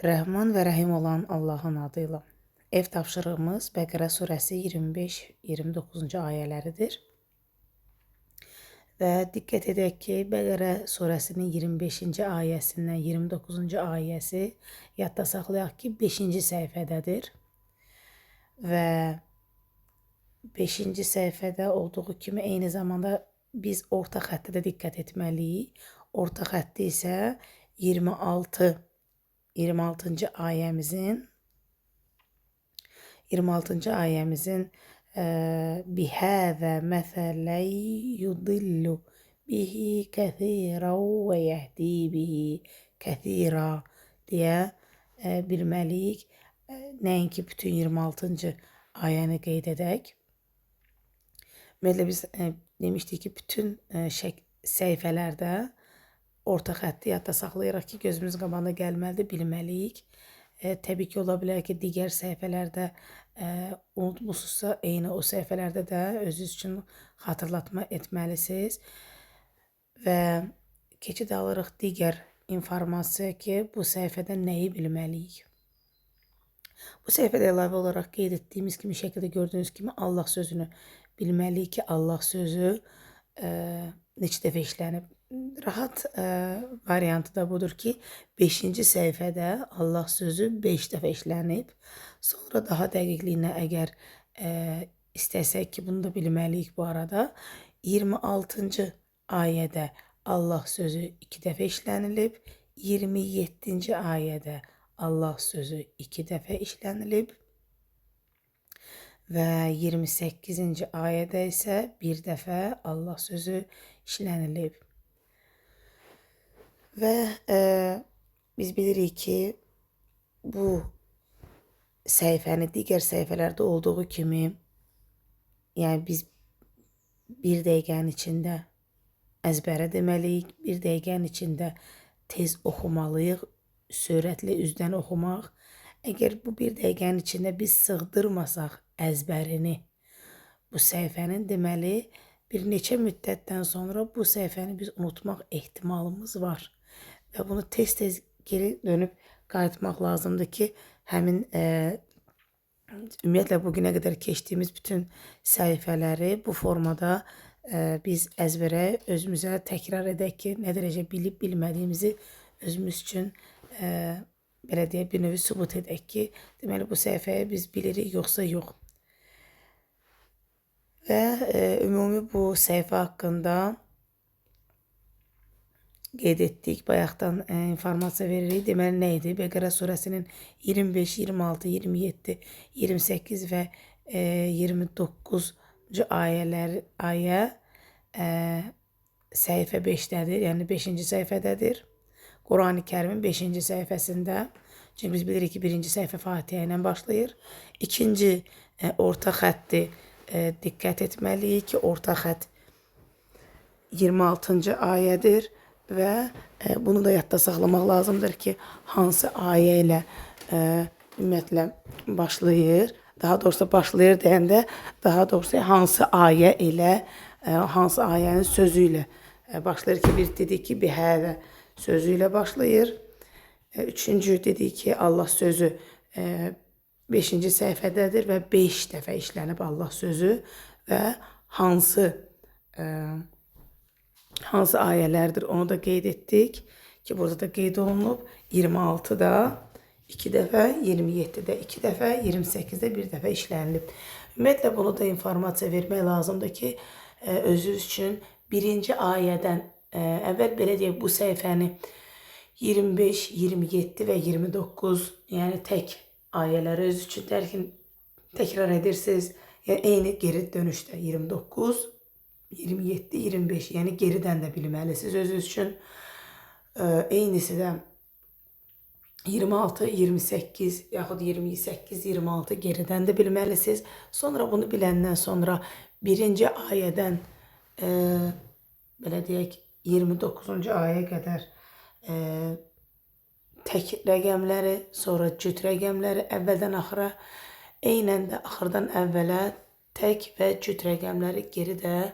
Rəhman və Rəhim olan Allahın adıyla. Ev tapşırığımız Bəqərə surəsi 25-29-cu ayələridir. Və diqqət edək ki, Bəqərə surəsinin 25-ci ayəsindən 29-cu ayəsi yadda saxlayaq ki, 5-ci səhifədədir. Və 5-ci səhifədə olduğu kimi eyni zamanda biz orta xəttə də diqqət etməliyik. Orta xətti isə 26-cı ayəmizin bihəzə məsələn yudillu bihi kəsiran və yəhdi bihi kəsira deyə bilməliyik. Nəinki bütün 26-cı ayəni qeyd edək. Ümumiyyətlə biz demişdik ki, bütün səhifələrdə orta xətti yadda saxlayıraq ki, gözümüz qabağına gəlməlidir, bilməliyik. Təbii ki, ola bilər ki, digər səhifələrdə unutmuşsunuzsa, eyni o səhifələrdə də özünüz üçün xatırlatma etməlisiniz. Və keçid alırıq digər informasiya ki, bu səhifədə nəyi bilməliyik? Bu səhifədə əlavə olaraq qeyd etdiyimiz kimi, şəkildə gördüyünüz kimi Allah sözünü bilməliyik ki, Allah sözü neçə dəfə işlənib. Rahat variantı da budur ki, 5-ci səhifədə Allah sözü 5 dəfə işlənib. Sonra daha dəqiqliyinə əgər istəsək ki, bunu da bilməliyik bu arada. 26-cı ayədə Allah sözü 2 dəfə işlənilib. 27-ci ayədə Allah sözü 2 dəfə işlənilib. Və 28-ci ayədə isə 1 dəfə Allah sözü işlənilib. Və biz bilirik ki, bu səhifəni digər səhifələrdə olduğu kimi, yəni biz 1 dəqiqənin içində əzbərə deməliyik, 1 dəqiqənin içində tez oxumalıyıq, sürətli üzdən oxumaq. Əgər bu 1 dəqiqənin içində biz sığdırmasaq əzbərini bu səhifənin, deməli, bir neçə müddətdən sonra bu səhifəni biz unutmaq ehtimalımız var. Və bunu tez-tez geri dönüb qayıtmaq lazımdır ki, həmin ümumiyyətlə bugünə qədər keçdiyimiz bütün səhifələri bu formada biz əzbərə özümüzə təkrar edək ki, nə dərəcə bilib bilmədiyimizi özümüz üçün belə deyə bir növ sübut edək ki, deməli bu səhifəyi biz bilirik, yoxsa yox. Və ümumi bu səhifə haqqında qeyd etdik, bayaqdan informasiya veririk. Deməli, nə idi? Bəqərə surəsinin 25, 26, 27, 28 və 29-cu ayə səhifə 5-dədir, yəni 5-ci səhifədədir. Qurani Kərimin 5-ci səhifəsində. Çünki biz bilirik ki, 1-ci səhifə Fatihə ilə başlayır. 2-ci orta xətti diqqət etməliyik ki, orta xətt 26-cı ayədir. Və bunu da yadda saxlamaq lazımdır ki, hansı ayə ilə ümumiyyətlə başlayır. Daha doğrusu başlayır deyəndə, daha doğrusu hansı ayə ilə, hansı ayənin sözü ilə başlayır ki, bir dedik ki, bihədə sözü ilə başlayır. Üçüncü dedik ki, Allah sözü 5-ci səhifədədir və 5 dəfə işlənib Allah sözü və hansı ayələrdir onu da qeyd etdik ki, burada da qeyd olunub. 26-da 2 dəfə, 27-də 2 dəfə, 28-də 1 dəfə işlənilib. Ümumiyyətlə bunu da informasiya vermək lazımdır ki, özünüz üçün 1-ci ayədən əvvəl belə deyək, bu səhifəni 25, 27 və 29, yəni tək ayələri özünüz üçün təkrar edirsiniz. Yəni eyni geri dönüşdə 29, 27, 25, yəni geridən də bilməlisiniz özünüz üçün. Eynisi də 26, 28, yaxud 28, 26 geridən də bilməlisiniz. Sonra bunu biləndən sonra 1-ci ayədən belə deyək 29-cu ayəyə qədər tək rəqəmləri, sonra cüt rəqəmləri əvvəldən axıra, eynən də axırdan əvvələ tək və cüt rəqəmləri geridə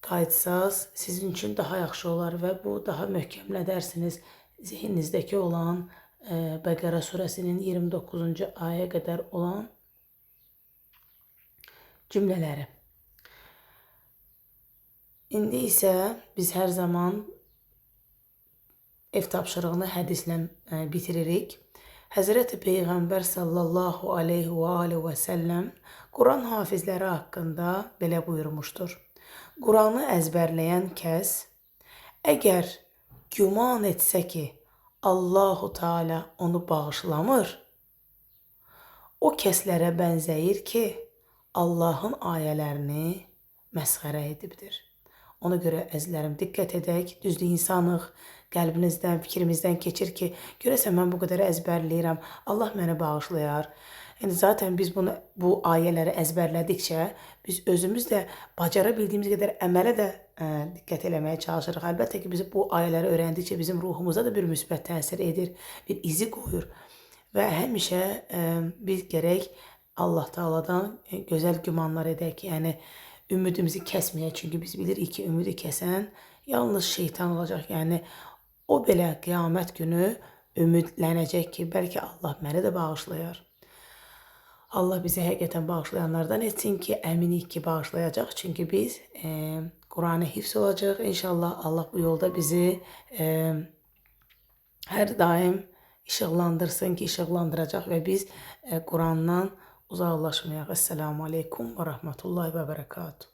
qayıtsaz sizin üçün daha yaxşı olar və bu daha möhkəmlədərsiniz zehninizdəki olan Bəqərə surəsinin 29-cu ayəyə qədər olan cümlələri. İndi isə biz hər zaman ev tapşırığını hədislə bitiririk. Həzrəti Peyğəmbər sallallahu aleyhi və aleyhi və səlləm Quran hafizləri haqqında belə buyurmuşdur. Quranı əzbərləyən kəs, əgər güman etsə ki, Allahu Teala onu bağışlamır, o kəslərə bənzəyir ki, Allahın ayələrini məsxərə edibdir. Ona görə əzizlərim, diqqət edək, düzdür insanıq, qəlbinizdən, fikrimizdən keçir ki, görəsən mən bu qədər əzbərləyirəm, Allah məni bağışlayar. Yəni, zaten biz bu ayələri əzbərlədikcə, biz özümüz də bacara bildiyimiz qədər əmələ də diqqət eləməyə çalışırıq. Əlbəttə ki, biz bu ayələri öyrəndikcə bizim ruhumuza da bir müsbət təsir edir, bir izi qoyur. Və həmişə biz gərək Allah Teala'dan gözəl gümanlar edək, yəni ümidimizi kəsməyək. Çünki biz bilirik ki, ümidi kəsən yalnız şeytan olacaq. Yəni o belə qiyamət günü ümidlənəcək ki, bəlkə Allah məni də bağışlayar. Allah bizi həqiqətən bağışlayanlardan etsin ki, əminik ki, bağışlayacaq. Çünki biz Quranı hifz olacaq. İnşallah Allah bu yolda bizi hər daim işıqlandırsın ki, işıqlandıracaq və biz Qurandan uzaqlaşmayaq. Esselamu aleykum və rahmetullahi və bərəkatuhu.